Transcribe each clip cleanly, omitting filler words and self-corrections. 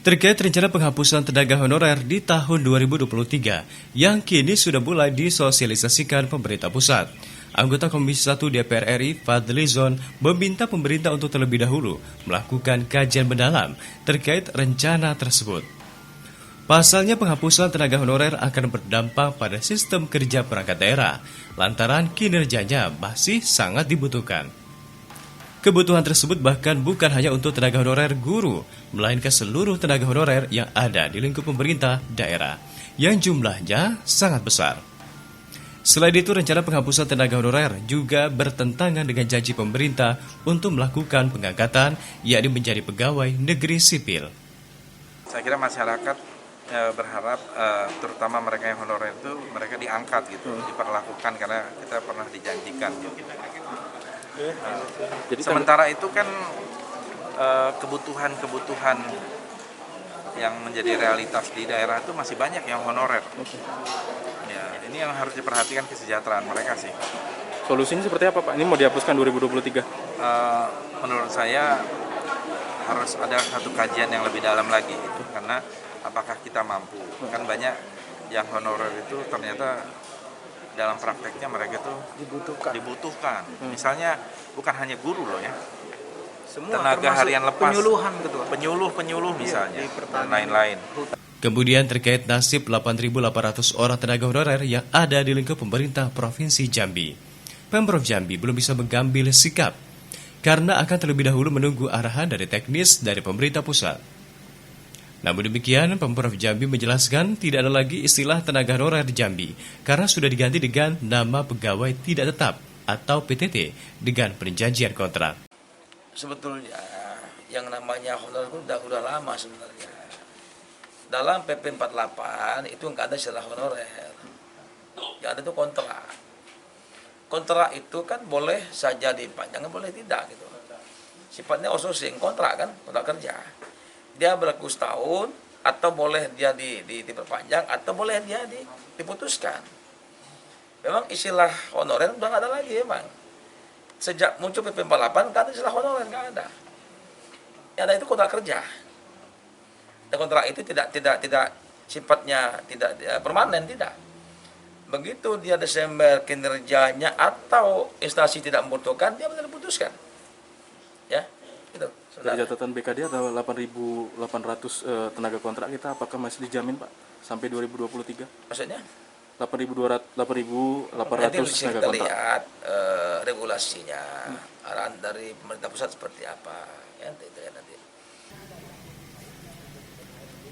Terkait rencana penghapusan tenaga honorer di tahun 2023 yang kini sudah mulai disosialisasikan pemerintah pusat. Anggota Komisi 1 DPR RI Fadli Zon meminta pemerintah untuk terlebih dahulu melakukan kajian mendalam terkait rencana tersebut. Pasalnya penghapusan tenaga honorer akan berdampak pada sistem kerja perangkat daerah, lantaran kinerjanya masih sangat dibutuhkan. Kebutuhan tersebut bahkan bukan hanya untuk tenaga honorer guru, melainkan seluruh tenaga honorer yang ada di lingkup pemerintah daerah, yang jumlahnya sangat besar. Selain itu, rencana penghapusan tenaga honorer juga bertentangan dengan janji pemerintah untuk melakukan pengangkatan, yakni menjadi pegawai negeri sipil. Saya kira masyarakat berharap, terutama mereka yang honorer itu, mereka diangkat gitu, diperlakukan karena kita pernah dijanjikan gitu. Jadi sementara itu kan kebutuhan-kebutuhan yang menjadi realitas di daerah itu masih banyak yang honorer. Ya, ini yang harus diperhatikan kesejahteraan mereka sih. Solusinya seperti apa Pak? Ini mau dihapuskan 2023? Menurut saya harus ada satu kajian yang lebih dalam lagi gitu. Karena apakah kita mampu? Kan banyak yang honorer itu ternyata dalam prakteknya mereka itu dibutuhkan. Misalnya bukan hanya guru loh ya, semua tenaga harian lepas, penyuluh misalnya, dan lain-lain. Kemudian terkait nasib 8.800 orang tenaga honorer yang ada di lingkup pemerintah Provinsi Jambi. Pemprov Jambi belum bisa mengambil sikap karena akan terlebih dahulu menunggu arahan dari teknis dari pemerintah pusat. Namun demikian, Pemprov Jambi menjelaskan tidak ada lagi istilah tenaga honorer di Jambi karena sudah diganti dengan nama pegawai tidak tetap atau PTT dengan perjanjian kontrak. Sebetulnya yang namanya honorer itu udah lama sebenarnya. Dalam PP 48 itu nggak ada istilah honorer. Yang ada itu kontrak. Kontrak itu kan boleh saja dipanjangkan, boleh tidak gitu. Sifatnya outsourcing, kontrak kan, kontrak kerja. Dia berlaku setahun, atau boleh dia diperpanjang, atau boleh dia diputuskan. Memang istilah honorer udah nggak ada lagi memang. Sejak muncul PP 48, nggak ada istilah honorer, nggak ada. Yang ada itu kontrak kerja. Dan kontrak itu tidak sifatnya tidak permanen, tidak. Begitu dia Desember kinerjanya atau instansi tidak membutuhkan, dia benar diputuskan. Ya, itu. Dari catatan BKD ada 8.800 tenaga kontrak kita, apakah masih dijamin Pak sampai 2023? Maksudnya? 8.800 tenaga kita kontrak. lihat regulasinya, arahan dari pemerintah pusat seperti apa. Ya, itu ya nanti.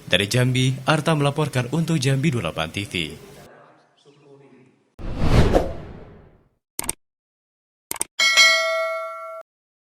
Dari Jambi, Arta melaporkan untuk Jambi 28 TV.